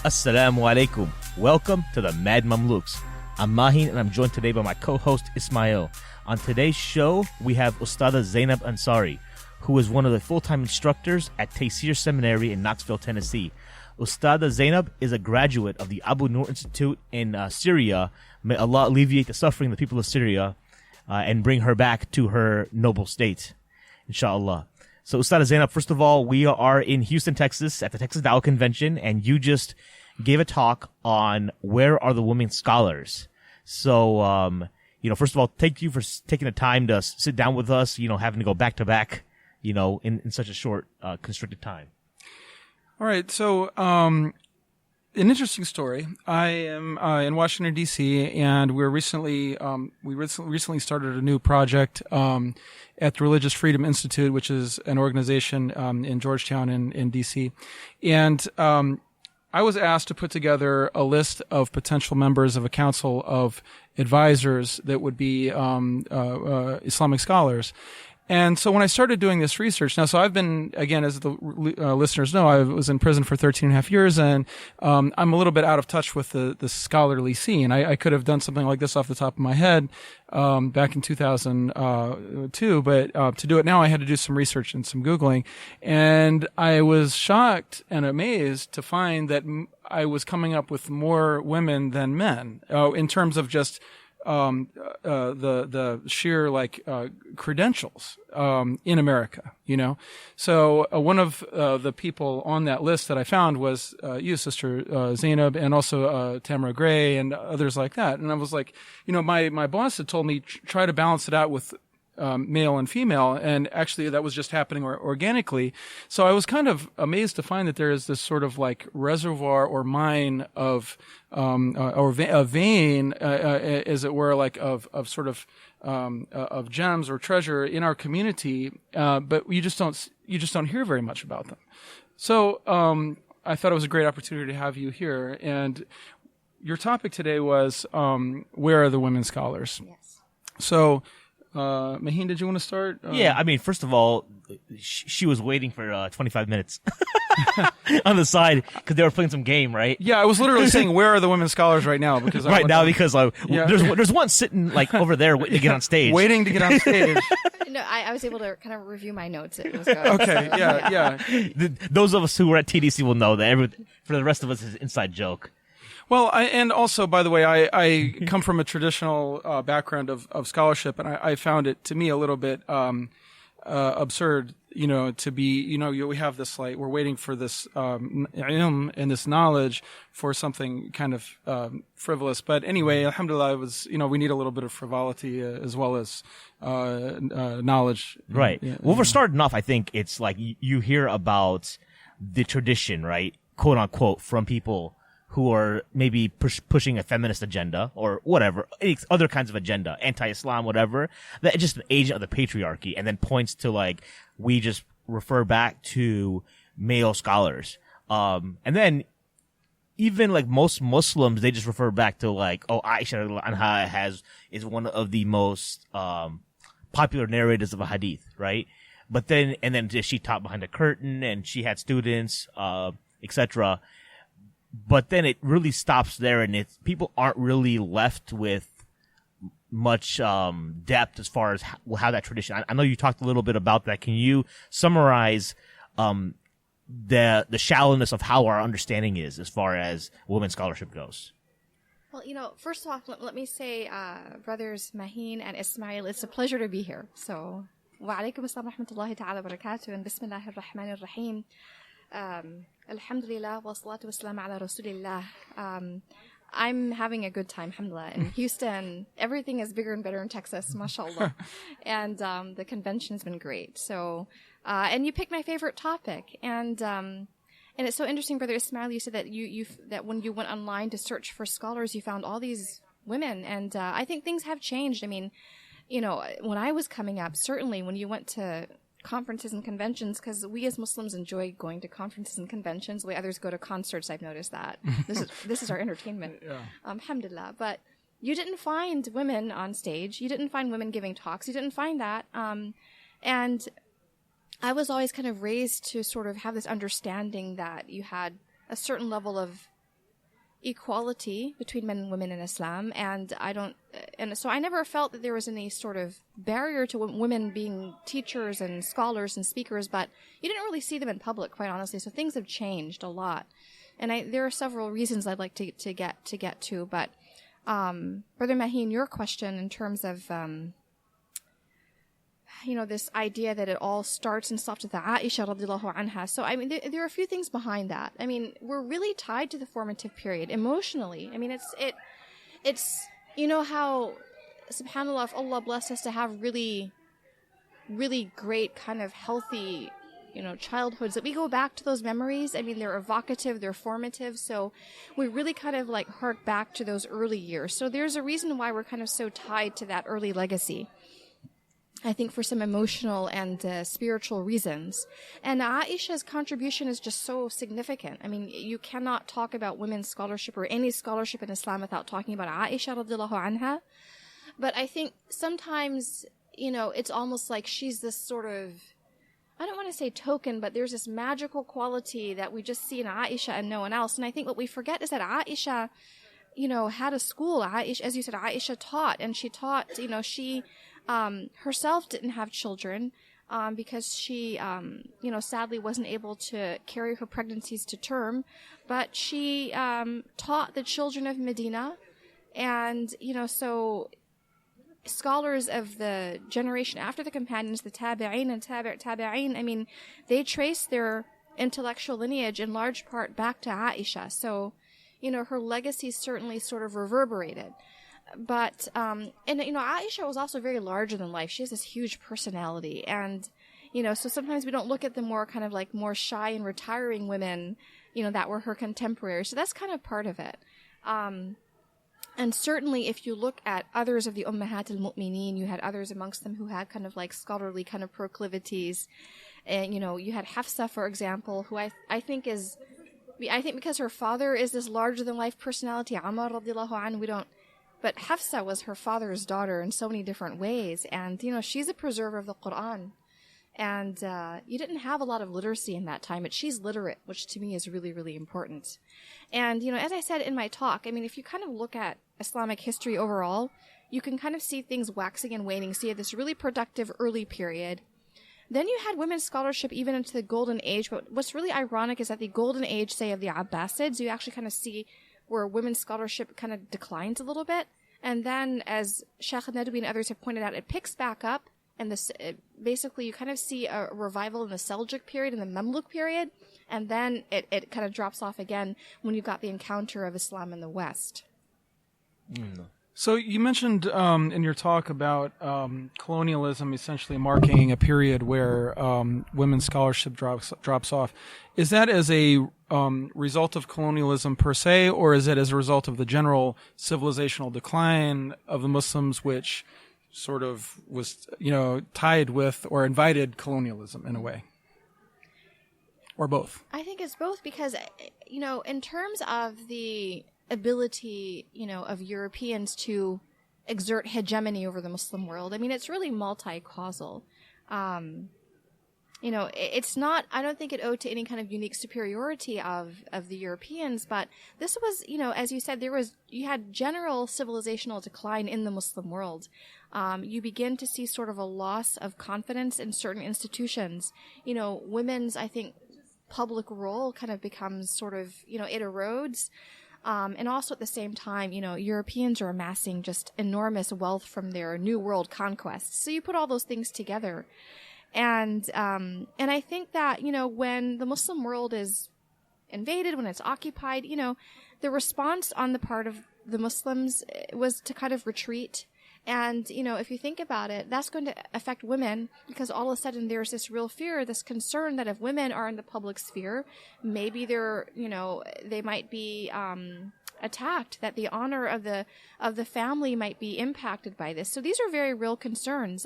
Assalamu alaikum. Welcome to the Mad Mamluks. I'm Mahin and I'm joined today by my co-host Ismail. On today's show, we have Ustadha Zaynab Ansari, who is one of the full-time instructors at Tayseer Seminary in Knoxville, Tennessee. Ustadha Zaynab is a graduate of the Abu Nur Institute in Syria. May Allah alleviate the suffering of the people of Syria and bring her back to her noble state, inshallah. So, Ustadha Zaynab, first of all, we are in Houston, Texas, at the Texas Dawah Convention, and you just gave a talk on where are the women scholars. So, first of all, thank you for taking the time to sit down with us, having to go back to back, in such a short, constricted time. All right. So, an interesting story. I am in Washington D.C. and we recently started a new project at the Religious Freedom Institute, which is an organization in Georgetown in D.C. And I was asked to put together a list of potential members of a council of advisors that would be Islamic scholars. And so when I started doing this research, so I've been, again, as the listeners know, I was in prison for 13 and a half years, and I'm a little bit out of touch with the scholarly scene. I could have done something like this off the top of my head back in 2002, but to do it now, I had to do some research and some Googling. And I was shocked and amazed to find that I was coming up with more women than men in terms of just the sheer credentials in America, So one of the people on that list that I found was you, Sister Zaynab, and also Tamara Gray and others like that. And I was like, my boss had told me try to balance it out with male and female, and actually that was just happening organically. So I was kind of amazed to find that there is this sort of like reservoir or mine of a vein, as it were, like of gems or treasure in our community, but you just don't hear very much about them. So I thought it was a great opportunity to have you here, and your topic today was where are the women scholars? Yes. So. Mahin, did you want to start? Yeah, first of all, she was waiting for 25 minutes on the side because they were playing some game, right? Yeah, I was literally saying, where are the women scholars right now? Because there's one sitting over there waiting to get on stage. Waiting to get on stage. No, I was able to kind of review my notes. It was good. Okay, yeah. Those of us who were at TDC will know that for the rest of us, it's an inside joke. Well, and also, by the way, I come from a traditional background of scholarship, and I found it, to me, a little bit absurd, to be, we have this, we're waiting for this ilm and this knowledge for something kind of frivolous. But anyway, alhamdulillah, we need a little bit of frivolity as well as knowledge. Right. Well, for starting off, I think it's like you hear about the tradition, right, quote unquote, from people who are maybe pushing a feminist agenda or whatever, other kinds of agenda, anti-Islam, whatever, that just an agent of the patriarchy, and then points to we just refer back to male scholars. And then even most Muslims, they just refer back to Aisha anha is one of the most popular narrators of a hadith, right? But then she taught behind a curtain and she had students, etc. But then it really stops there, and people aren't really left with much depth as far as how that tradition. I know you talked a little bit about that. Can you summarize the shallowness of how our understanding is as far as women's scholarship goes? Well, first off, let me say, brothers Mahin and Ismail, it's a pleasure to be here. So, wa alaikum assalam wa rahmatullahi ta'ala wa barakatuh, and bismillahir rahmanir rahim. Alhamdulillah wa salatu wa salam ala rasulillah. I'm having a good time, alhamdulillah. In Houston, everything is bigger and better in Texas, mashallah. And the convention's been great. So, and you picked my favorite topic. And it's so interesting, Brother Ismail, you said that that when you went online to search for scholars, you found all these women. And I think things have changed. When I was coming up, certainly when you went to conferences and conventions, because we as Muslims enjoy going to conferences and conventions the way others go to concerts. I've noticed that. This is our entertainment. Yeah. Alhamdulillah. But you didn't find women on stage. You didn't find women giving talks. You didn't find that. And I was always kind of raised to sort of have this understanding that you had a certain level of equality between men and women in Islam, and so I never felt that there was any sort of barrier to women being teachers and scholars and speakers, but you didn't really see them in public, quite honestly. So things have changed a lot, and there are several reasons I'd like to get to. But Brother Mahin, your question in terms of this idea that it all starts and stops with Aisha radiallahu anha. So, I mean, there are a few things behind that. I mean, we're really tied to the formative period emotionally. I mean, it's how, subhanAllah, if Allah blessed us to have really, really great kind of healthy, childhoods, that we go back to those memories. I mean, they're evocative, they're formative. So we really kind of like hark back to those early years. So there's a reason why we're kind of so tied to that early legacy. I think for some emotional and spiritual reasons. And Aisha's contribution is just so significant. I mean, you cannot talk about women's scholarship or any scholarship in Islam without talking about Aisha radiallahu anha. But I think sometimes, it's almost like she's this sort of, I don't want to say token, but there's this magical quality that we just see in Aisha and no one else. And I think what we forget is that Aisha, had a school. Aisha, as you said, Aisha taught, and she taught, she herself didn't have children because she, sadly wasn't able to carry her pregnancies to term. But she taught the children of Medina. And, so scholars of the generation after the companions, the tabi'in and tabi'in, I mean, they trace their intellectual lineage in large part back to Aisha. So, her legacy certainly sort of reverberated. But, Aisha was also very larger than life. She has this huge personality. And, so sometimes we don't look at the more kind of like more shy and retiring women, that were her contemporaries. So that's kind of part of it. And certainly if you look at others of the Ummahat al-Mu'mineen, you had others amongst them who had kind of like scholarly kind of proclivities. And, you had Hafsa, for example, who I think because her father is this larger than life personality, Ammar radiallahu anhu, but Hafsa was her father's daughter in so many different ways. And, she's a preserver of the Quran. And you didn't have a lot of literacy in that time, but she's literate, which to me is really, really important. And, as I said in my talk, I mean, if you kind of look at Islamic history overall, you can kind of see things waxing and waning. So you had this really productive early period. Then you had women's scholarship even into the Golden Age. But what's really ironic is that the Golden Age, say, of the Abbasids, you actually kind of see where women's scholarship kind of declines a little bit. And then, as Sheikh Nadwi and others have pointed out, it picks back up. And basically, you kind of see a revival in the Seljuk period and the Mamluk period. And then it kind of drops off again when you've got the encounter of Islam in the West. So you mentioned in your talk about colonialism essentially marking a period where women's scholarship drops off. Is that as a result of colonialism per se, or is it as a result of the general civilizational decline of the Muslims, which sort of was, tied with or invited colonialism in a way? Or both? I think it's both because, in terms of the ability, of Europeans to exert hegemony over the Muslim world, I mean, it's really multi-causal. It's not, I don't think it owed to any kind of unique superiority of the Europeans, but this was, as you said, you had general civilizational decline in the Muslim world. You begin to see sort of a loss of confidence in certain institutions. Women's, I think, public role kind of becomes sort of, it erodes. And also at the same time, Europeans are amassing just enormous wealth from their New World conquests. So you put all those things together. And I think that, when the Muslim world is invaded, when it's occupied, the response on the part of the Muslims was to kind of retreat. And, if you think about it, that's going to affect women because all of a sudden there's this real fear, this concern that if women are in the public sphere, maybe they might be attacked, that the honor of the family might be impacted by this. So these are very real concerns.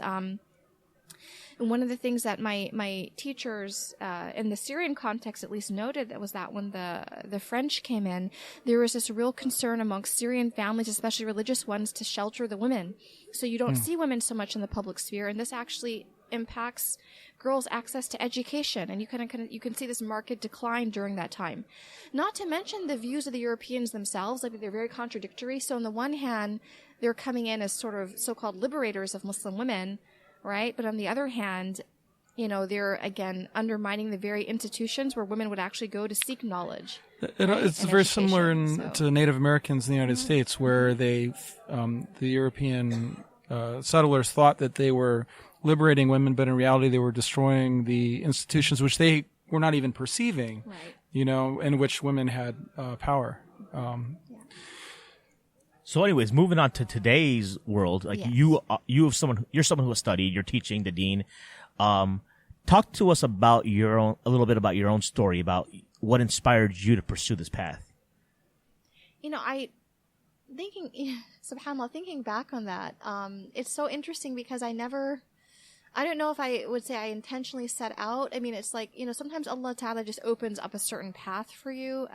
And one of the things that my teachers in the Syrian context at least noted that was that when the French came in, there was this real concern amongst Syrian families, especially religious ones, to shelter the women. So you don't see women so much in the public sphere, and this actually impacts girls' access to education, and you can see this marked decline during that time. Not to mention the views of the Europeans themselves. I mean, they're very contradictory. So on the one hand, they're coming in as sort of so-called liberators of Muslim women, right? But on the other hand, they're again undermining the very institutions where women would actually go to seek knowledge. It's very similar to Native Americans in the United States, where the European settlers thought that they were liberating women, but in reality they were destroying the institutions which they were not even perceiving, in which women had power. So anyways, moving on to today's world, like you're someone who has studied, you're teaching the deen. Talk to us about a little bit about your own story, about what inspired you to pursue this path. SubhanAllah, thinking back on that, it's so interesting because I don't know if I would say I intentionally set out. I mean, it's like, sometimes Allah Ta'ala just opens up a certain path for you.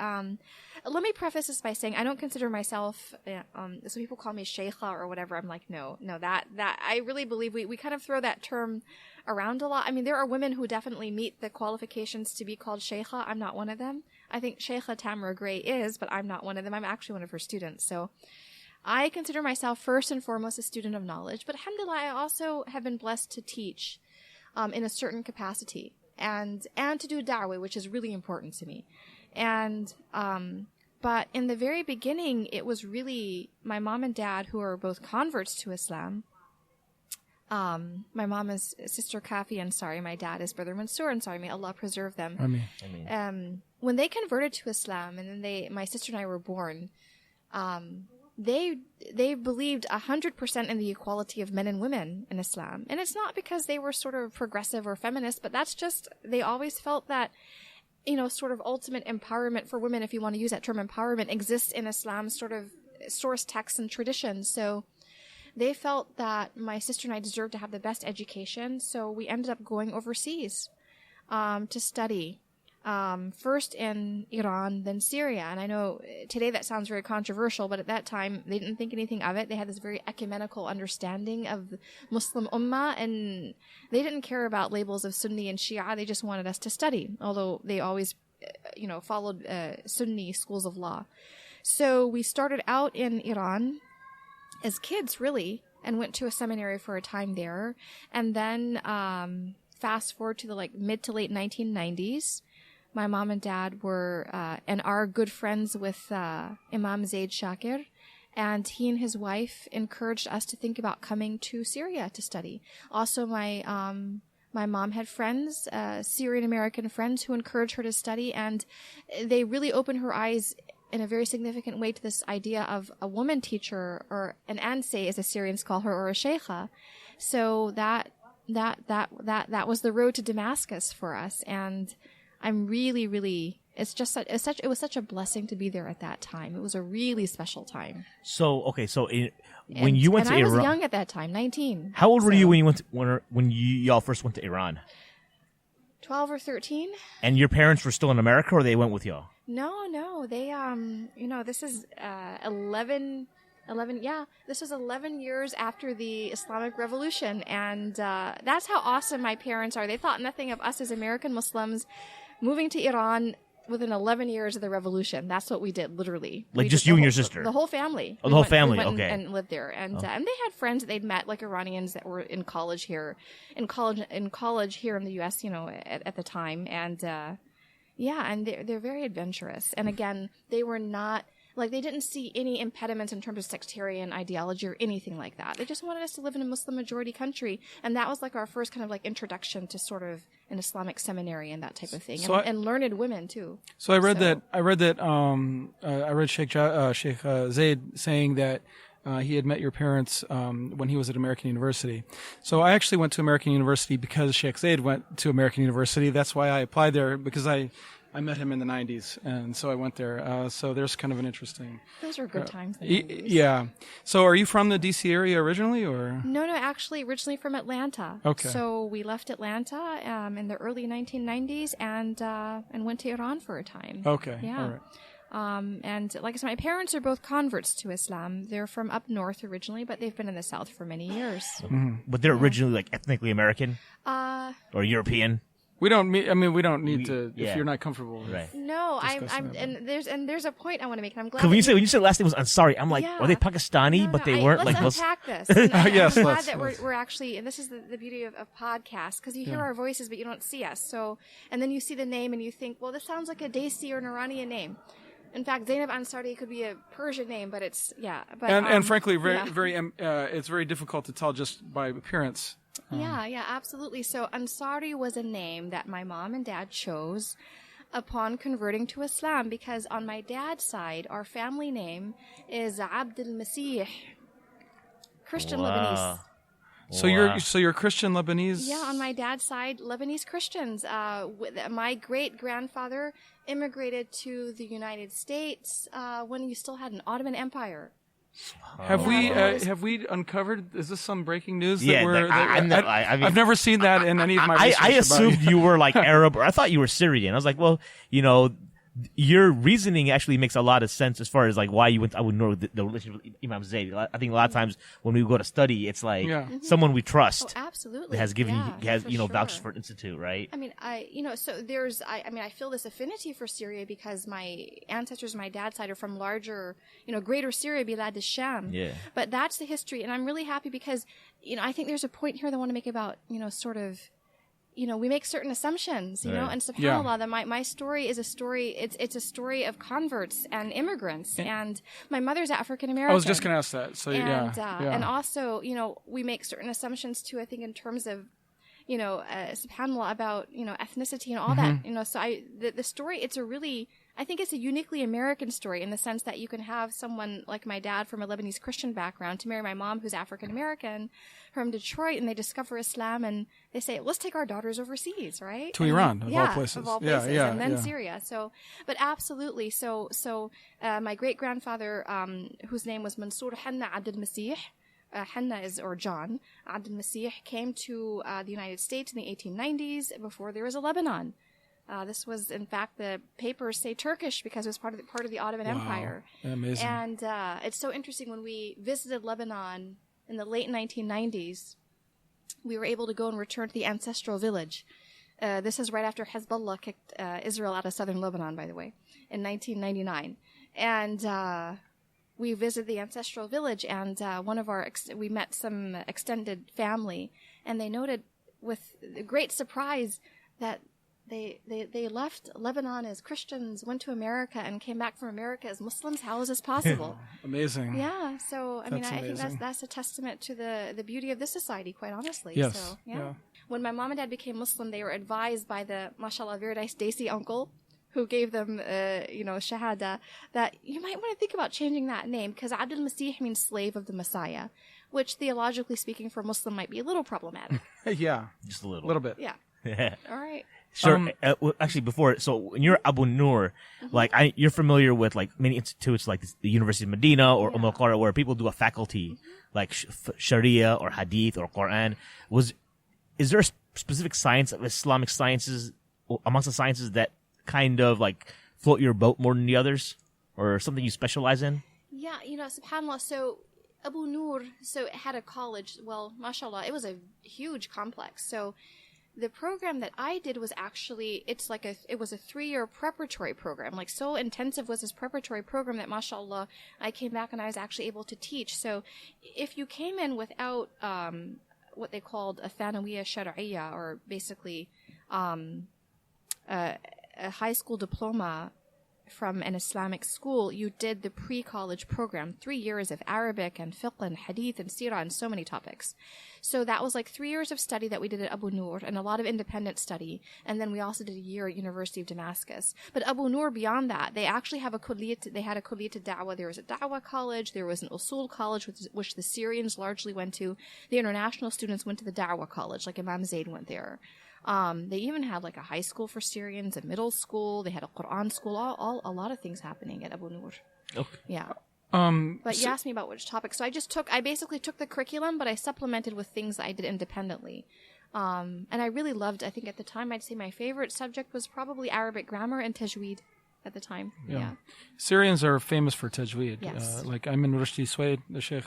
Let me preface this by saying I don't consider myself, so people call me sheikha or whatever. I'm like, no, that I really believe we kind of throw that term around a lot. I mean, there are women who definitely meet the qualifications to be called sheikha. I'm not one of them. I think Sheikha Tamara Gray is, but I'm not one of them. I'm actually one of her students. So I consider myself first and foremost a student of knowledge, but alhamdulillah, I also have been blessed to teach in a certain capacity and to do da'wah, which is really important to me. And but in the very beginning, it was really my mom and dad who are both converts to Islam. My mom is Sister Kafi Ansari. My dad is Brother Mansour Ansari. May Allah preserve them. Ameen. When they converted to Islam, and then my sister and I were born, they believed 100% in the equality of men and women in Islam. And it's not because they were sort of progressive or feminist, but that's just, they always felt that, sort of ultimate empowerment for women, if you want to use that term empowerment, exists in Islam's sort of source texts and traditions. So they felt that my sister and I deserved to have the best education. So we ended up going overseas to study. First in Iran, then Syria. And I know today that sounds very controversial, but at that time they didn't think anything of it. They had this very ecumenical understanding of the Muslim Ummah, and they didn't care about labels of Sunni and Shia. They just wanted us to study, although they always, followed Sunni schools of law. So we started out in Iran as kids, really, and went to a seminary for a time there. And then fast forward to the mid to late 1990s. My mom and dad were and are good friends with Imam Zaid Shakir, and he and his wife encouraged us to think about coming to Syria to study. Also, my mom had friends, Syrian American friends, who encouraged her to study, and they really opened her eyes in a very significant way to this idea of a woman teacher, or an ansay, as the Syrians call her, or a sheikha. So that was the road to Damascus for us, and I'm really, really, it was such a blessing to be there at that time. It was a really special time. So, okay, when you went to Iran, I was young at that time, 19. How old were you when y'all first went to Iran? 12 or 13. And your parents were still in America, or they went with y'all? No, they, this is 11, this was 11 years after the Islamic Revolution, and that's how awesome my parents are. They thought nothing of us as American Muslims moving to Iran within 11 years of the revolution. That's what we did, literally. Just you and your sister? The whole family. Oh, the whole family, we went okay. And lived there. And they had friends that they'd met, like Iranians that were in college here, in college here in the U.S., at the time. And, and they're very adventurous. And again, they were not, they didn't see any impediments in terms of sectarian ideology or anything like that. They just wanted us to live in a Muslim majority country. And that was our first kind of introduction to sort of an Islamic seminary and that type of thing. So and learned women too. So I read Sheikh Zaid saying that he had met your parents when he was at American University. So I actually went to American University because Sheikh Zaid went to American University. That's why I applied there, because I I met him in the 90s, and so I went there. So there's kind of an interesting... Those were good times. Yeah. So are you from the D.C. area originally, or...? No, actually originally from Atlanta. Okay. So we left Atlanta in the early 1990s and went to Iran for a time. Okay. Yeah. All right. And like I said, my parents are both converts to Islam. They're from up north originally, but they've been in the South for many years. But they're originally like ethnically American or European. We don't need to yeah. if you're not comfortable with Right. No, discussing that. and there's a point I want to make, and I'm glad. Because when you said last name was Ansari, I'm like, Yeah. are they Pakistani? But they weren't like let's Muslim. unpack this. And Yes, I'm glad let's. that we're actually, and this is the beauty of podcasts, because you hear our voices, but you don't see us. So, and then you see the name, and you think, well, this sounds like a Desi or an Iranian name. In fact, Zaynab Ansari could be a Persian name, but it's But, and frankly, yeah. it's very difficult to tell just by appearance. Yeah, absolutely. So Ansari was a name that my mom and dad chose upon converting to Islam, because on my dad's side, our family name is Abdul Masih, Christian Lebanese. So you're Christian Lebanese? Yeah, on my dad's side, Lebanese Christians. My great-grandfather immigrated to the United States when you still had an Ottoman Empire. Have we uncovered? Is this some breaking news? Yeah, I've never seen that in any of my research. I assumed you were like Arab, or I thought you were Syrian. I was like, well, your reasoning actually makes a lot of sense as far as like why you went to Abu Nur, the relationship with Imam Zayd. I think a lot of times when we go to study, it's like someone we trust Absolutely. has given sure. vouchers for an institute, right? I mean, so there's, I feel this affinity for Syria because my ancestors on my dad's side are from larger, greater Syria, Bilad al-Sham. Yeah. But that's the history, and I'm really happy because, I think there's a point here that I want to make about, sort of, we make certain assumptions, Right. and subhanAllah, that my story is a story, it's a story of converts and immigrants, and my mother's African American. I was just going to ask that. So And also, we make certain assumptions too, I think, in terms of, subhanAllah, about, ethnicity and all that, so the story, I think it's a uniquely American story in the sense that you can have someone like my dad from a Lebanese Christian background to marry my mom who's African American from Detroit, and they discover Islam and they say, let's take our daughters overseas, right? To Iran, of all places. Of all places. And then Syria. So, but absolutely. So, my great grandfather, whose name was Mansour Hanna Abdul Masih, Hanna or John Abdul Masih, came to the United States in the 1890s before there was a Lebanon. This was, in fact, the papers say Turkish because it was part of the Ottoman Empire. Amazing. And it's so interesting, when we visited Lebanon in the late 1990s, we were able to go and return to the ancestral village. This is right after Hezbollah kicked Israel out of southern Lebanon, by the way, in 1999. And we visited the ancestral village, and we met some extended family, and they noted with great surprise that they left Lebanon as Christians, went to America, and came back from America as Muslims. How is this possible? Amazing. Yeah. So, I think amazing. that's a testament to the beauty of this society, quite honestly. Yes. So, Yeah. When my mom and dad became Muslim, they were advised by the, mashallah, very nice Desi uncle who gave them, shahada, that you might want to think about changing that name, because Abdul Masih means slave of the Messiah, which theologically speaking for a Muslim might be a little problematic. Yeah. Just a little. A little bit. Yeah. All right. Sure. Actually, so when you're Abu Nur, you're familiar with like many institutes like the University of Medina or Umm al-Qura, where people do a faculty like Sharia or Hadith or Quran. Is there a specific science of Islamic sciences amongst the sciences that kind of like float your boat more than the others, or something you specialize in? Yeah, subhanAllah. So Abu Nur, it had a college. Well, mashallah, it was a huge complex. So the program that I did was actually, it was a 3-year preparatory program. Like, so intensive was this preparatory program that, mashallah, I came back and I was actually able to teach. So if you came in without what they called a Thanawiyya Shar'iyya, or basically a high school diploma from an Islamic school, you did the pre-college program, 3 years of Arabic and fiqh and hadith and seerah and so many topics. So that was like 3 years of study that we did at Abu Nur, and a lot of independent study. And then we also did a year at University of Damascus. But Abu Nur, beyond that, they actually have they had a kulliyat Dawah. There was a Dawah college. There was an Usul college, which the Syrians largely went to. The international students went to the Dawah college, like Imam Zayd went there. They even had like a high school for Syrians, a middle school. They had a Quran school. A lot of things happening at Abu Nur. Okay. Yeah. But you asked me about which topic. So I basically took the curriculum, but I supplemented with things that I did independently. And I really loved, I think at the time, I'd say my favorite subject was probably Arabic grammar and Tajweed at the time. Yeah. Syrians are famous for Tajweed. Yes. Like Ayman Rushdie Suwaid, the Sheikh.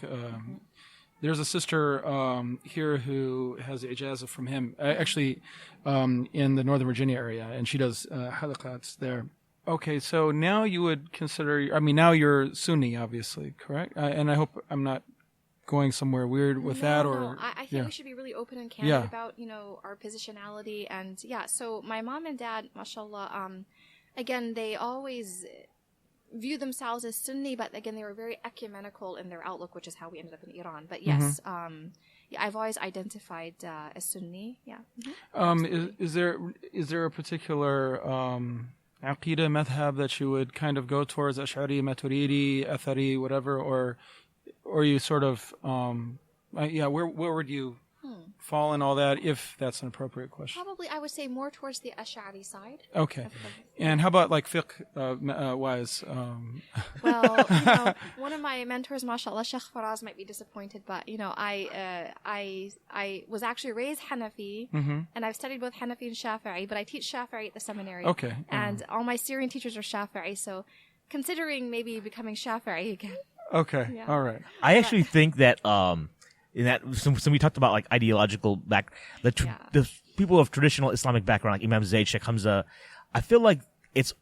There's a sister here who has the ijazah from him, actually in the Northern Virginia area, and she does halaqahs there. Okay, so now you would consider, now you're Sunni, obviously, correct? And I hope I'm not going somewhere weird with that. No, I think we should be really open and candid about, our positionality. And so my mom and dad, mashallah, again, they always view themselves as Sunni, but again, they were very ecumenical in their outlook, which is how we ended up in Iran. But yes, I've always identified as Sunni. Yeah. Mm-hmm. Is there a particular Aqidah madhab that you would kind of go towards, Ash'ari, Maturidi, Athari, whatever, or you sort of, where would you fall in all that, if that's an appropriate question? Probably, I would say more towards the Ash'ari side. Okay. And how about like fiqh wise? Well, one of my mentors, mashallah, Sheikh Faraz, might be disappointed, but I was actually raised Hanafi, and I've studied both Hanafi and Shafi'i, but I teach Shafi'i at the seminary. Okay. And all my Syrian teachers are Shafi'i, so considering maybe becoming Shafi'i again. Okay. Yeah. All right. I actually think that in that, so we talked about like ideological the people of traditional Islamic background, like Imam Zayd, Sheikh Hamza. I feel like it's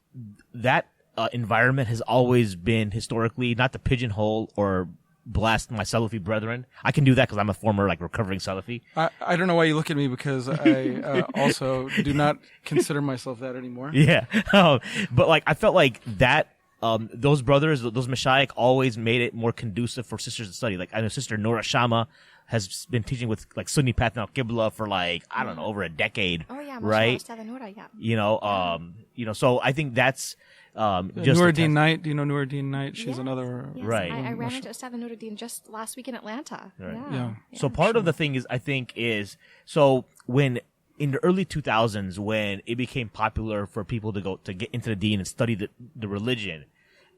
that environment has always been historically, not to pigeonhole or blast my Salafi brethren. I can do that because I'm a former like recovering Salafi. I don't know why you look at me, because I also do not consider myself that anymore. Yeah, but like I felt like that. Those brothers, those mashayikh always made it more conducive for sisters to study. Like I know Sister Noura Shama has been teaching with like Sunni Path Now Qibla for like, I don't know, over a decade. Oh yeah, right? Ustadha Noura, yeah. So I think that's just Nuruddin Knight. Do you know Nuruddin Knight? She's another. Yes, right. I ran into Ustadha Nuruddin just last week in Atlanta. Right. Yeah. So part of the thing is, I think, is so when in the early 2000s, when it became popular for people to get into the deen and study the religion,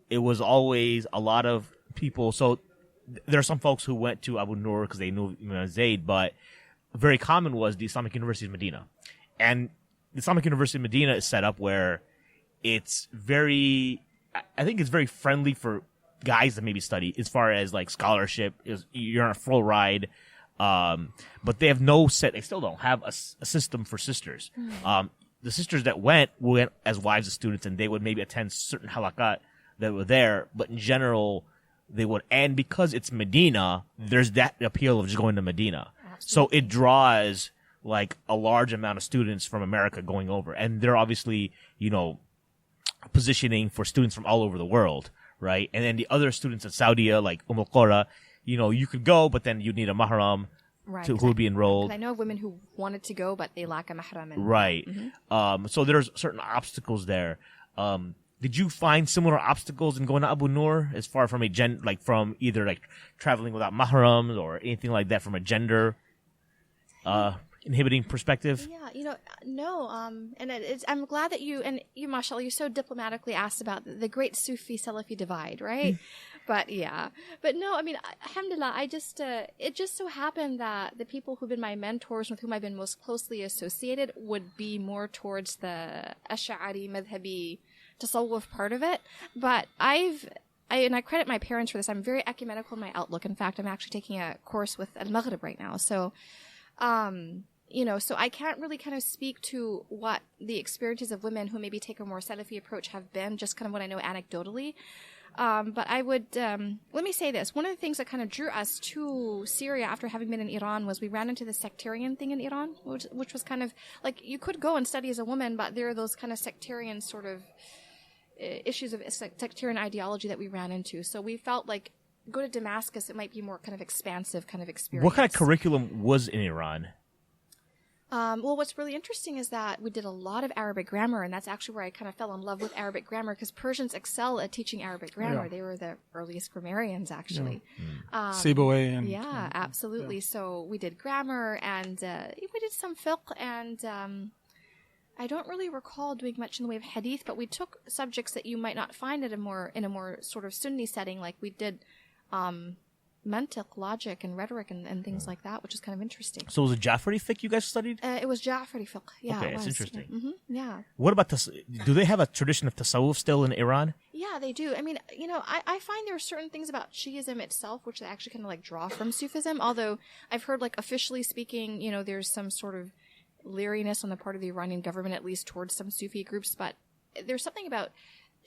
it was always a lot of people. So there are some folks who went to Abu Nur because they knew Imam Zayd, but very common was the Islamic University of Medina. And the Islamic University of Medina is set up where it's very friendly for guys that maybe study as far as like scholarship. You're on a full ride. But they have they still don't have a system for sisters. The sisters that went as wives of students, and they would maybe attend certain halaqat that were there, but in general, they would. And because it's Medina, there's that appeal of just going to Medina. Absolutely. So it draws like a large amount of students from America going over. And they're obviously, positioning for students from all over the world, right? And then the other students in Saudi, like al Qura, you could go, but then you'd need a mahram who would be enrolled. I know of women who wanted to go, but they lack a mahram. Right. So there's certain obstacles there. Did you find similar obstacles in going to Abu Nur as far from from either like traveling without mahrams or anything like that from a gender inhibiting perspective? Yeah, no. And I'm glad that you, mashallah, you so diplomatically asked about the great Sufi Salafi divide, right? But no, alhamdulillah, it just so happened that the people who've been my mentors, with whom I've been most closely associated, would be more towards the Ash'ari, Madhabi, Tasawwuf part of it. But I credit my parents for this. I'm very ecumenical in my outlook. In fact, I'm actually taking a course with Al-Maghrib right now. So, so I can't really kind of speak to what the experiences of women who maybe take a more Salafi approach have been, just kind of what I know anecdotally. But I would, let me say this. One of the things that kind of drew us to Syria after having been in Iran was we ran into the sectarian thing in Iran, which was kind of like, you could go and study as a woman, but there are those kind of sectarian sort of issues of sectarian ideology that we ran into. So we felt like go to Damascus, it might be more kind of expansive kind of experience. What kind of curriculum was in Iran? Well, what's really interesting is that we did a lot of Arabic grammar, and that's actually where I kind of fell in love with Arabic grammar, because Persians excel at teaching Arabic grammar. Yeah. They were the earliest grammarians, actually. Sibawayh and Yeah, absolutely. So we did grammar, and we did some fiqh, and I don't really recall doing much in the way of hadith, but we took subjects that you might not find in a more sort of Sunni setting, like we did mantiq, logic, and rhetoric, and things like that, which is kind of interesting. So was it Jafari fiqh you guys studied? It was Ja'fari fiqh. Yeah, Okay, it it's was. interesting. Yeah. What about do they have a tradition of tasawwuf still in Iran? Yeah, they do. I mean, I find there are certain things about Shi'ism itself which they actually kind of like draw from Sufism, although I've heard, like, officially speaking, there's some sort of leeriness on the part of the Iranian government, at least towards some Sufi groups, but there's something about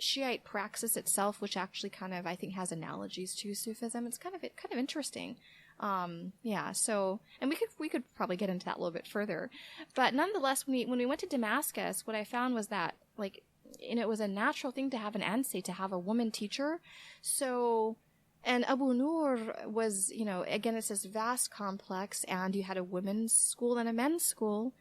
Shiite praxis itself which actually kind of, I think, has analogies to Sufism. It's kind of interesting. So, and we could probably get into that a little bit further, but nonetheless, when we went to Damascus, what I found was that, like, it was a natural thing to have an ANSI, to have a woman teacher. So, and Abu Nur was, again, it's this vast complex, and you had a women's school and a men's school.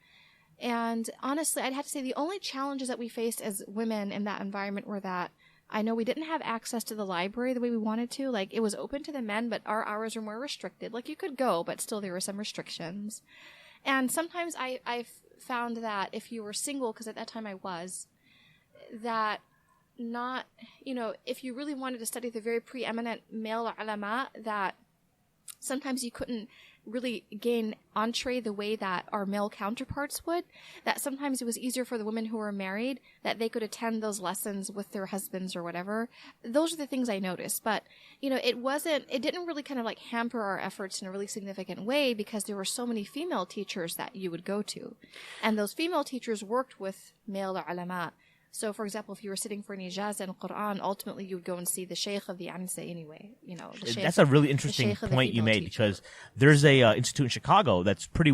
And honestly, I'd have to say the only challenges that we faced as women in that environment were that I know we didn't have access to the library the way we wanted to. Like, it was open to the men, but our hours were more restricted. Like, you could go, but still there were some restrictions. And sometimes I found that if you were single, because at that time I was, that not, if you really wanted to study the very preeminent male ulama, that sometimes you couldn't really gain entree the way that our male counterparts would, that sometimes it was easier for the women who were married, that they could attend those lessons with their husbands or whatever. Those are the things I noticed. But, it didn't really kind of like hamper our efforts in a really significant way, because there were so many female teachers that you would go to. And those female teachers worked with male ulama. So, for example, if you were sitting for an ijazah in Quran, ultimately you would go and see the sheikh of the ansa anyway. The sheikh, that's a really interesting point you made, because there's a institute in Chicago that's pretty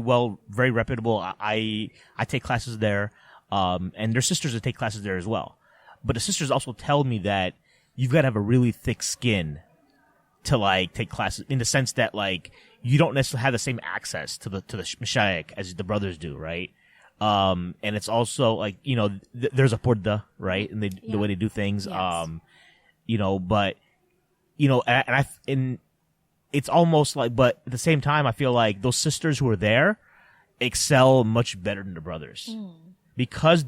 very reputable. I take classes there, and there's sisters that take classes there as well. But the sisters also tell me that you've got to have a really thick skin to, like, take classes, in the sense that, like, you don't necessarily have the same access to the mashayikh as the brothers do, right? And it's also like, there's a purda, right? And the way they do things, Yes. But, and it's almost like, but at the same time, I feel like those sisters who are there excel much better than the brothers, because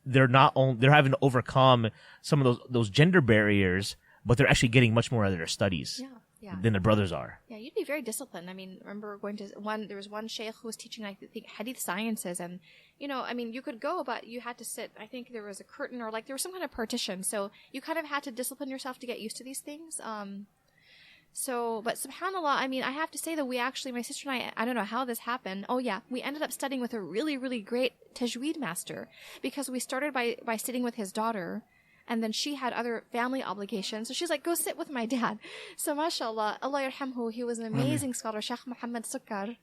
they're having to overcome some of those gender barriers, but they're actually getting much more out of their studies. Yeah. Than the brothers are. Yeah, you'd be very disciplined. I mean, remember going to there was one sheikh who was teaching, I think, hadith sciences, and, you could go, but you had to sit, I think there was a curtain, or like there was some kind of partition, so you kind of had to discipline yourself to get used to these things. But subhanAllah, I mean, I have to say that we actually, my sister and I don't know how this happened. Oh yeah, we ended up studying with a really, really great Tajweed master, because we started by sitting with his daughter, and then she had other family obligations. So she's like, go sit with my dad. So mashallah, Allah yarhamhu, he was an amazing scholar, Sheikh Muhammad Sukkar.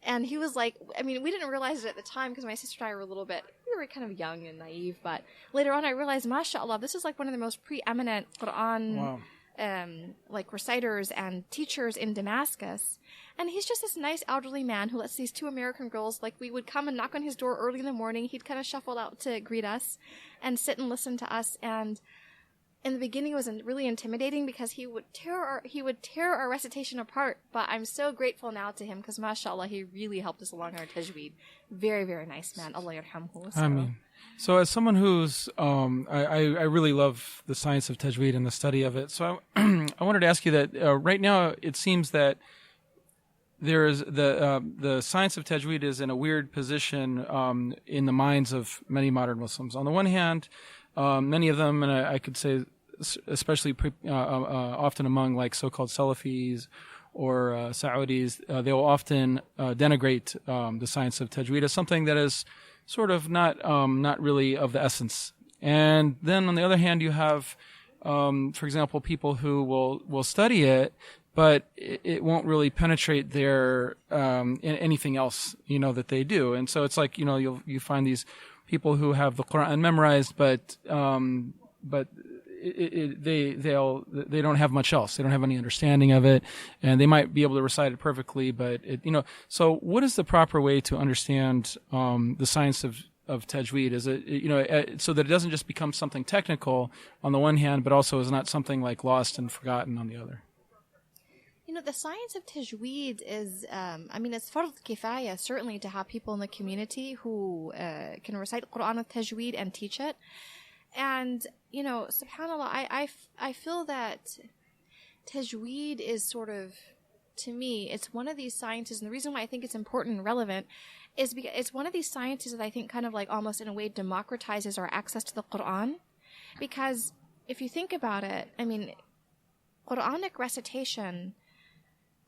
And he was like, I mean, we didn't realize it at the time, because my sister and I were we were kind of young and naive. But later on, I realized, mashallah, this is like one of the most preeminent Quran like reciters and teachers in Damascus. And he's just this nice elderly man who lets these two American girls, like, we would come and knock on his door early in the morning. He'd kind of shuffle out to greet us and sit and listen to us. And in the beginning, it was really intimidating, because he would tear our recitation apart. But I'm so grateful now to him, because mashallah, he really helped us along our tajweed. Very, very nice man. Allah yarhamhu. So as someone who's, I really love the science of tajweed and the study of it. So I wanted to ask you that right now it seems that there is the science of tajweed is in a weird position in the minds of many modern Muslims. On the one hand, many of them, and I could say especially often among like so-called Salafis or Saudis, they will often denigrate the science of tajweed as something that is sort of not really of the essence. And then on the other hand, you have, for example, people who will study it, but it won't really penetrate their anything else, that they do. And so it's like, you find these people who have the Quran memorized, but they don't have much else. They don't have any understanding of it, and they might be able to recite it perfectly, but So, what is the proper way to understand the science of Tajweed? Is it so that it doesn't just become something technical on the one hand, but also is not something like lost and forgotten on the other? The science of Tajweed is, it's fard kifaya, certainly, to have people in the community who can recite Quran with Tajweed and teach it. And, subhanAllah, I feel that Tajweed is sort of, to me, it's one of these sciences, and the reason why I think it's important and relevant is because it's one of these sciences that I think kind of like almost in a way democratizes our access to the Quran. Because if you think about it, Quranic recitation,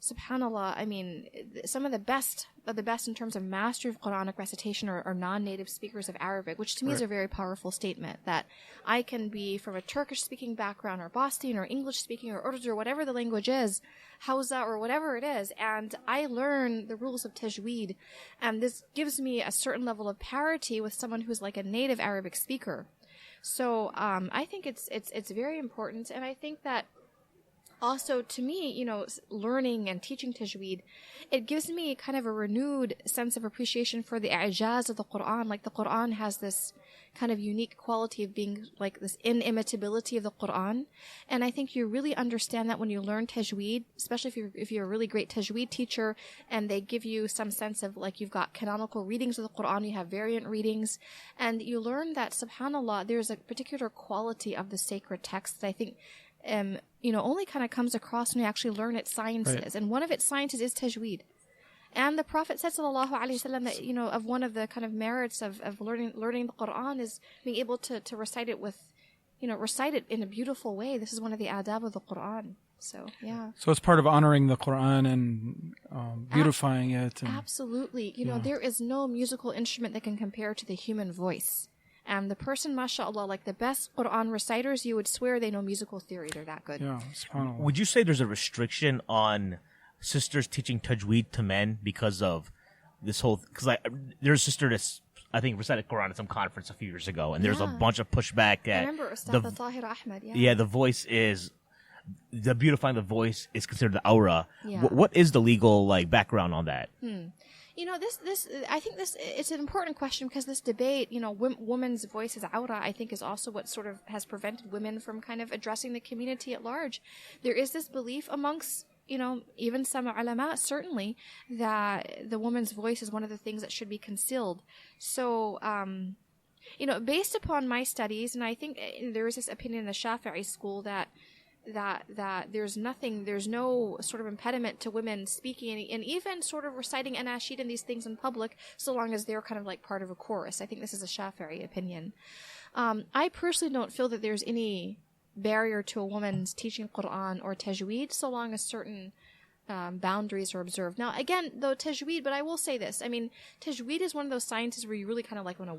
subhanAllah, some of the best in terms of mastery of Quranic recitation are non-native speakers of Arabic, which to me is a very powerful statement, that I can be from a Turkish-speaking background or Bosnian or English-speaking or Urdu or whatever the language is, Hausa or whatever it is, and I learn the rules of Tajweed, and this gives me a certain level of parity with someone who's like a native Arabic speaker. So I think it's very important, and I think that also, to me, learning and teaching Tajweed, it gives me kind of a renewed sense of appreciation for the i'jaz of the Quran. Like, the Quran has this kind of unique quality of being like this inimitability of the Quran. And I think you really understand that when you learn Tajweed, especially if you're a really great Tajweed teacher and they give you some sense of like you've got canonical readings of the Quran, you have variant readings, and you learn that, subhanAllah, there's a particular quality of the sacred text that I think only kind of comes across when you actually learn its sciences. Right. And one of its sciences is Tajweed. And the Prophet said, sallallahu alaihi wasallam, that, of one of the kind of merits of learning the Quran is being able to recite it with, recite it in a beautiful way. This is one of the adab of the Quran. So, yeah. So it's part of honoring the Quran and beautifying it. And, absolutely. There is no musical instrument that can compare to the human voice. And the person, mashallah, like the best Quran reciters, you would swear they know musical theory. They're that good. Yeah, subhanAllah. Would you say there's a restriction on sisters teaching Tajweed to men because of this whole... Because there's a sister that's, I think, recited Quran at some conference a few years ago, and there's a bunch of pushback at... I remember Ustadha Zaynab Ansari, yeah. Yeah, the voice is... The beautifying the voice is considered the aura. Yeah. What is the legal background on that? I think it's an important question because this debate, women's voice as aura, I think is also what sort of has prevented women from kind of addressing the community at large. There is this belief amongst, even some ulama, certainly, that the woman's voice is one of the things that should be concealed. So, based upon my studies, and I think there is this opinion in the Shafi'i school that there's no sort of impediment to women speaking and even sort of reciting anashid and these things in public, so long as they're kind of like part of a chorus. I think this is a Shafi'i opinion. I personally don't feel that there's any barrier to a woman's teaching Quran or Tajweed, so long as certain boundaries are observed. Now, again, though, Tajweed, but I will say this. Tajweed is one of those sciences where you really kind of like want to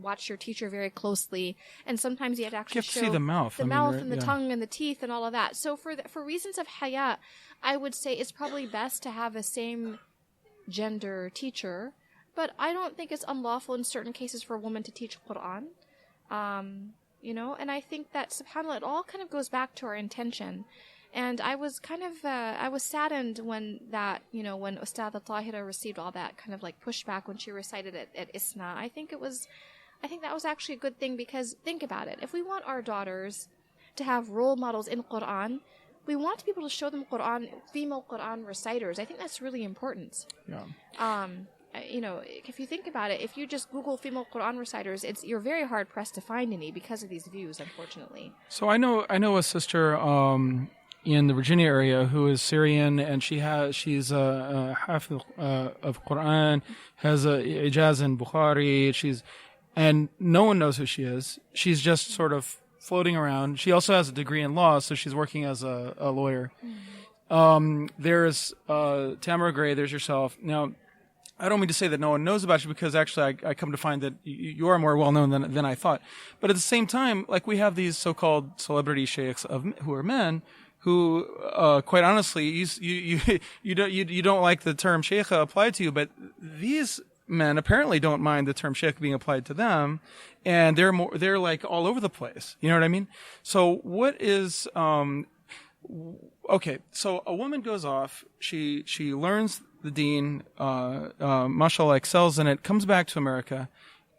watch your teacher very closely, and sometimes you have to actually show see the mouth, and the tongue and the teeth and all of that. So for reasons of haya, I would say it's probably best to have a same gender teacher, but I don't think it's unlawful in certain cases for a woman to teach Quran. And I think that, subhanAllah, it all kind of goes back to our intention. And I was kind of, I was saddened when when Ustadha Tahira received all that kind of like pushback when she recited it at ISNA. I think that was actually a good thing because think about it. If we want our daughters to have role models in Quran, we want to be able to show them female Quran reciters. I think that's really important. Yeah. If you think about it, if you just Google female Quran reciters, you're very hard pressed to find any because of these views, unfortunately. So I know a sister, in the Virginia area who is Syrian, and she's a hafiz of Quran, has a ijaz in Bukhari, and no one knows who she is. She's just sort of floating around. She also has a degree in law, so she's working as a lawyer. There's Tamara Gray, there's yourself. Now, I don't mean to say that no one knows about you because actually I come to find that you are more well known than I thought. But at the same time, like we have these so-called celebrity sheikhs who are men, who, quite honestly, you don't like the term sheikha applied to you, but these men apparently don't mind the term sheikh being applied to them, and they're like all over the place. You know what I mean? So what is okay? So a woman goes off, she learns the deen, mashallah, excels in it, comes back to America,